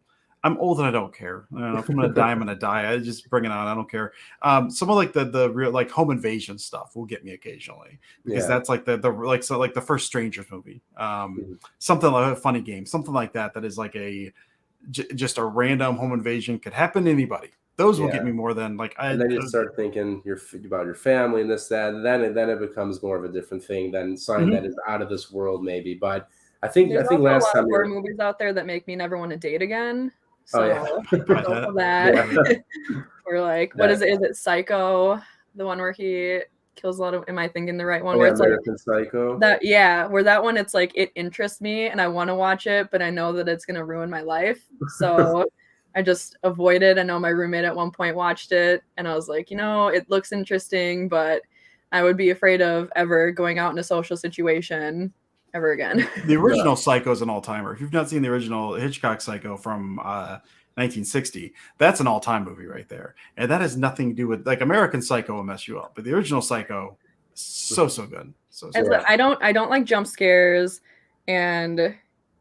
S7: old and I don't care. I don't know if I'm gonna die, I'm gonna die. I just bring it on. I don't care. Some of like the real like home invasion stuff will get me occasionally because that's like the like so like the first Strangers movie, something like a funny game, something like that. That is like just a random home invasion, could happen to anybody. Those will get me more than like.
S2: And then you start thinking about your family and this, that, and then it becomes more of a different thing than something that is out of this world, maybe. But I think
S4: There's
S2: last
S4: a lot
S2: time
S4: of horror movies out there that make me never want to date again. So
S7: that.
S4: Or like, what is it? Is it Psycho? The one where he kills a lot of. Am I thinking the right one?
S2: Where
S4: it's
S2: American Psycho.
S4: Where that one, it's like it interests me and I want to watch it, but I know that it's gonna ruin my life, so I just avoid it. I know my roommate at one point watched it, and I was like, it looks interesting, but I would be afraid of ever going out in a social situation ever again.
S7: The original Psycho is an all-timer. If you've not seen the original Hitchcock Psycho from 1960, that's an all-time movie right there, and that has nothing to do with like American Psycho will mess you up, but the original Psycho, so good.
S4: I don't like jump scares, and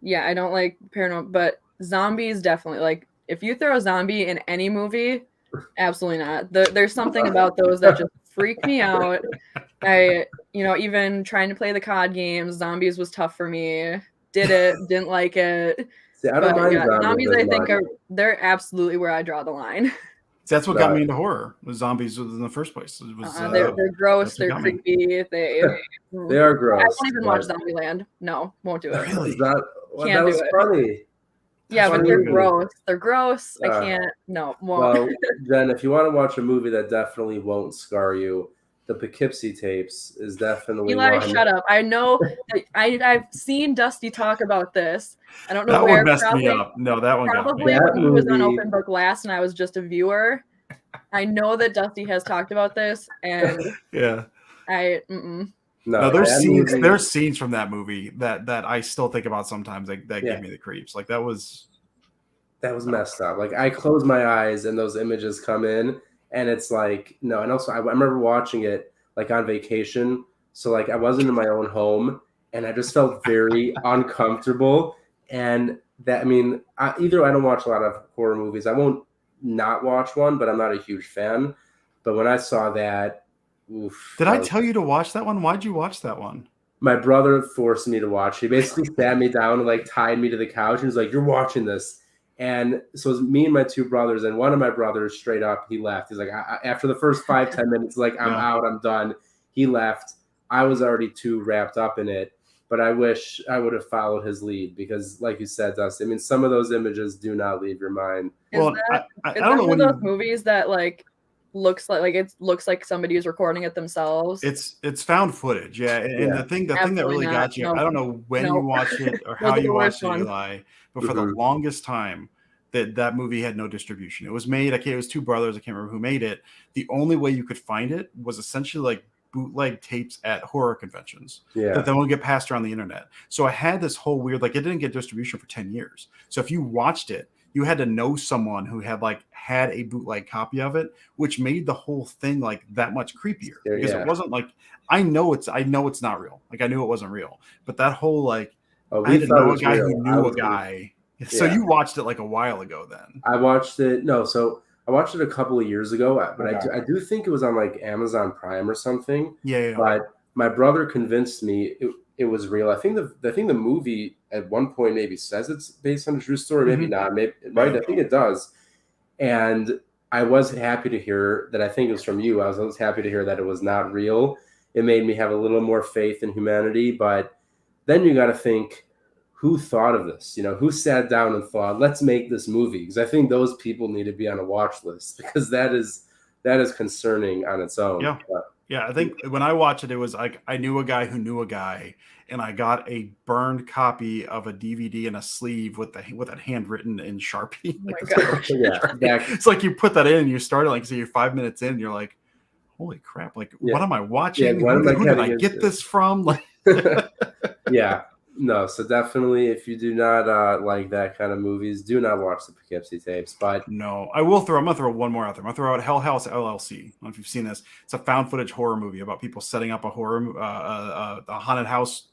S4: I don't like paranormal, but zombies definitely. Like if you throw a zombie in any movie, absolutely not. There's something about those that just freak me out. Even trying to play the COD games, zombies was tough for me. Didn't like it.
S2: See, I don't mind
S4: zombies. I think they're absolutely where I draw the line.
S7: That's what got me into horror. Was zombies in the first place. It was,
S4: they're gross. They're creepy. They
S2: are gross.
S4: I won't even watch Zombieland. No, won't do it.
S7: Really?
S2: That was funny.
S4: Yeah, but they're gross. They're gross. I can't. No, won't.
S2: Well, then if you want to watch a movie that definitely won't scar you, the Poughkeepsie tapes is definitely
S4: Eli,
S2: one.
S4: shut up. I know. I've seen Dusty talk about this. I don't know
S7: that
S4: where.
S7: One messed me up. No, that one
S4: probably
S7: got
S4: me. When he was on Open Book last, and I was just a viewer. I know that Dusty has talked about this, and
S7: No, there's scenes from that movie that I still think about sometimes. That gave me the creeps. Like that was
S2: messed up. Like I close my eyes and those images come in. And it's like, no. And also I remember watching it like on vacation. So like I wasn't in my own home and I just felt very uncomfortable. And that, either I don't watch a lot of horror movies. I won't not watch one, but I'm not a huge fan. But when I saw that, oof.
S7: Did I tell you to watch that one? Why'd you watch that one?
S2: My brother forced me to watch. He basically sat me down and like tied me to the couch and was like, "You're watching this." And so it was me and my two brothers, and one of my brothers straight up, he left. He's like, after the first 5-10 minutes, like, I'm out, I'm done. He left. I was already too wrapped up in it, but I wish I would have followed his lead because, like you said, Dusty, some of those images do not leave your mind.
S7: Well, I don't know
S4: one of those movies that like looks like somebody is recording it themselves.
S7: It's found footage, and the thing that really got you, I don't know when you watched it or how you watched it, Eli, but for the longest time that movie had no distribution. It was made, it was two brothers, I can't remember who made it. The only way you could find it was essentially like bootleg tapes at horror conventions that then would get passed around the internet. So I had this whole weird, like it didn't get distribution for 10 years. So if you watched it, you had to know someone who had a bootleg copy of it, which made the whole thing like that much creepier because it wasn't like, I know it's not real. Like I knew it wasn't real, but that whole like, I had to know a guy who knew a guy. So you watched it like a while ago then.
S2: I watched it. No, so I watched it a couple of years ago, but I do think it was on like Amazon Prime or something.
S7: Yeah.
S2: But my brother convinced me it was real. I think the movie at one point maybe says it's based on a true story. Maybe not. Maybe right. I think it does. And I was happy to hear that. I think it was from you. I was happy to hear that it was not real. It made me have a little more faith in humanity. But then you got to think, who thought of this? Who sat down and thought, let's make this movie? Because I think those people need to be on a watch list because that is concerning on its own.
S7: Yeah. Yeah, I think when I watched it, it was like I knew a guy who knew a guy, and I got a burned copy of a DVD in a sleeve with that handwritten in Sharpie.
S4: Oh my gosh.
S7: It's like you put that in and you started like, so you're 5 minutes in, and you're like, holy crap, like what am I watching? Who did I get this from? Like
S2: Yeah. No, so definitely, if you do not like that kind of movies, do not watch the Poughkeepsie tapes. But
S7: No, I'm gonna throw one more out there. I'm gonna throw out Hellhouse LLC. I don't know if you've seen this. It's a found footage horror movie about people setting up a haunted house,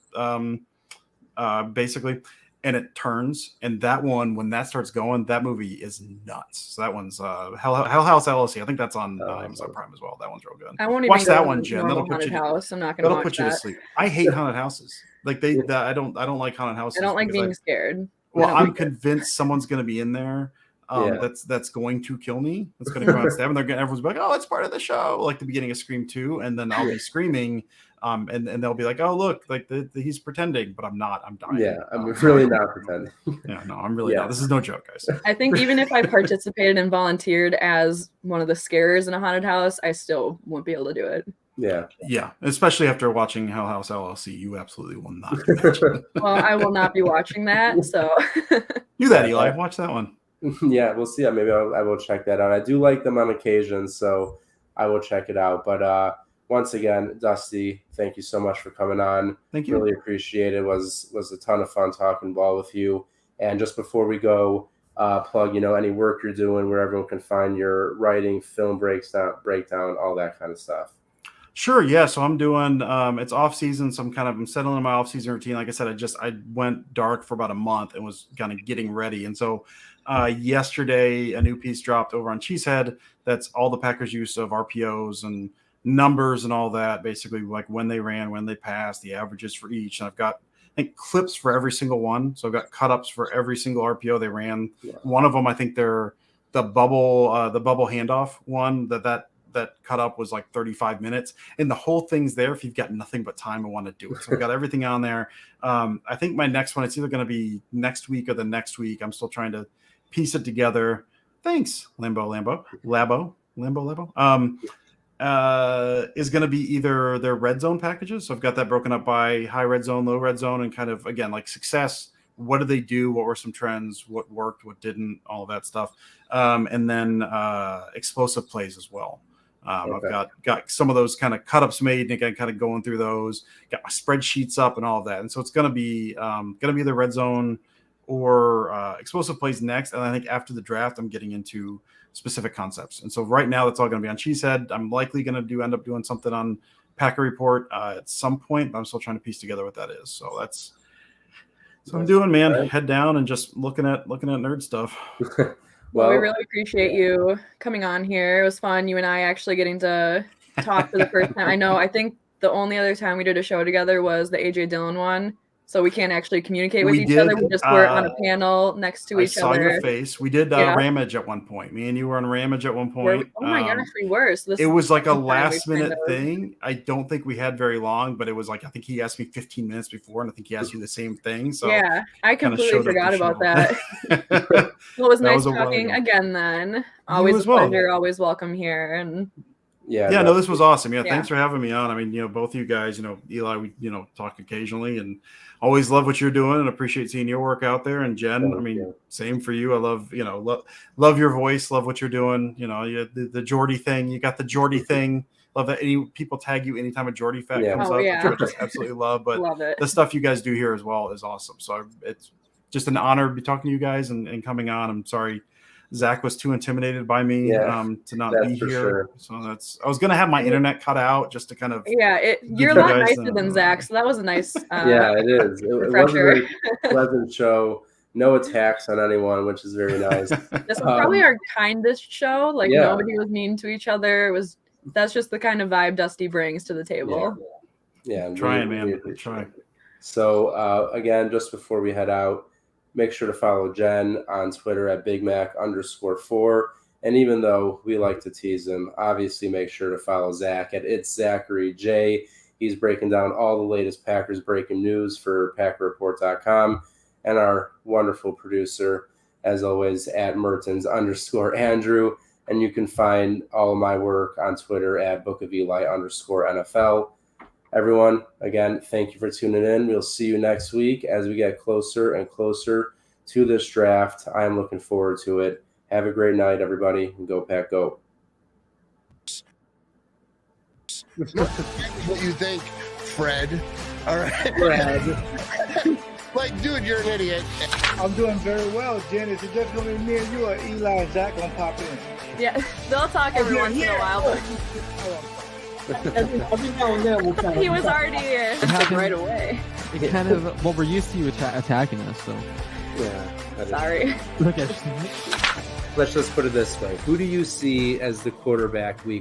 S7: basically, and it turns. And that one, when that starts going, that movie is nuts. So that one's Hellhouse LLC. I think that's on Amazon Prime as well. That one's real good.
S4: I won't even
S7: watch that
S4: go
S7: one,
S4: to
S7: Jen.
S4: normal
S7: That'll put
S4: haunted
S7: you.
S4: house. I'm not gonna
S7: That'll
S4: watch
S7: put you to
S4: that.
S7: sleep. I hate haunted houses. Like I don't like haunted houses.
S4: I don't like
S7: because
S4: being scared.
S7: Well, I'm convinced someone's going to be in there. That's going to kill me. That's going to come out and stab, and everyone's like, "Oh, it's part of the show," like the beginning of Scream 2, and then I'll be screaming, and they'll be like, "Oh, look, like he's pretending," but I'm not. I'm dying.
S2: Yeah, I'm really not pretending.
S7: Yeah, no, I'm really not. This is no joke, guys.
S4: I think even if I participated and volunteered as one of the scarers in a haunted house, I still won't be able to do it.
S7: Yeah, especially after watching Hellhouse LLC, you absolutely will not do that.
S4: Well, I will not be watching that, so
S7: do that, Eli. Watch that one.
S2: Yeah, we'll see. Maybe I will check that out. I do like them on occasion, so I will check it out. But once again, Dusty, thank you so much for coming on.
S7: Thank you.
S2: Really appreciate it. Was a ton of fun talking ball with you. And just before we go, plug any work you're doing, where everyone can find your writing, film breakdown, all that kind of stuff.
S7: Sure. Yeah. So I'm doing, it's off season. So I'm settling in my off season routine. Like I said, I went dark for about a month and was kind of getting ready. And so yesterday, a new piece dropped over on Cheesehead. That's all the Packers' use of RPOs and numbers and all that, basically like when they ran, when they passed, the averages for each. And I've got, I think, clips for every single one. So I've got cut ups for every single RPO they ran. Yeah. One of them, I think they're the bubble handoff one that cut up was like 35 minutes, and the whole thing's there if you've got nothing but time and want to do it. So I've got everything on there. I think my next one, it's either going to be next week or the next week. I'm still trying to piece it together. Thanks, Labo. Is going to be either their red zone packages. So I've got that broken up by high red zone, low red zone, and kind of, again, like success. What did they do? What were some trends? What worked? What didn't? All of that stuff. And then explosive plays as well. Okay. I've got some of those kind of cut ups made, and again, kind of going through those. Got my spreadsheets up and all of that, and so it's going to be the red zone or explosive plays next. And I think after the draft, I'm getting into specific concepts. And so right now, that's all going to be on Cheesehead. I'm likely going to end up doing something on Packer Report at some point, but I'm still trying to piece together what that is. So that's what I'm doing, man. Right. Head down and just looking at nerd stuff.
S4: Well, we really appreciate you coming on here. It was fun. You and I actually getting to talk for the first time. I think the only other time we did a show together was the AJ Dillon one. So we can't actually communicate with each other. We just were on a panel next to each other. I saw your
S7: face. We did Ramage at one point. Me and you were on Ramage at one point.
S4: Oh my gosh, we were. So
S7: it was like a last minute thing. I don't think we had very long, but it was like, I think he asked me 15 minutes before, and I think he asked you the same thing. So
S4: yeah, I completely forgot about that. Well, it was nice talking again then. Always a pleasure, always welcome here. And
S7: no, this was awesome. Yeah, thanks for having me on. I mean, both of you guys, Eli, we, talk occasionally, and always love what you're doing and appreciate seeing your work out there. And Jen, same for you. I love, love your voice, love what you're doing. The Geordie thing, you got the Geordie thing. Love that any people tag you anytime a Geordie fact comes up, which I just absolutely love. But
S4: love it.
S7: The stuff you guys do here as well is awesome. So it's just an honor to be talking to you guys and coming on. I'm sorry Zach was too intimidated by me to not be here. Sure. So I was going to have my internet cut out just to kind of.
S4: Yeah, you're a lot nicer than Zach. So that was a nice.
S2: It is. It was a very pleasant show. No attacks on anyone, which is very nice.
S4: This was probably our kindest show. Like nobody was mean to each other. That's just the kind of vibe Dusty brings to the table.
S2: Yeah.
S7: I'm trying, man. Trying.
S2: So again, just before we head out, make sure to follow Jen on Twitter at BigMac_4. And even though we like to tease him, obviously make sure to follow Zach at It's Zachary J. He's breaking down all the latest Packers breaking news for PackerReport.com. And our wonderful producer, as always, at Mertens_Andrew. And you can find all of my work on Twitter at BookofEli_NFL. Everyone, again, thank you for tuning in. We'll see you next week as we get closer and closer to this draft. I am looking forward to it. Have a great night, everybody, and go Pack, go.
S1: What you think, Fred? All right.
S2: Fred.
S1: Like, dude, you're an idiot.
S3: I'm doing very well, Jen. Is it just going to be me and you, or Eli and Zach going to pop in?
S4: Yeah, they'll talk every once in a while. But
S6: Every now and then we'll kind of.
S4: he was already right away.
S5: It kind of well, we're used to you attacking us, so.
S2: Yeah. that is-
S4: Sorry.
S5: Look at
S2: Let's just put it this way: who do you see as the quarterback week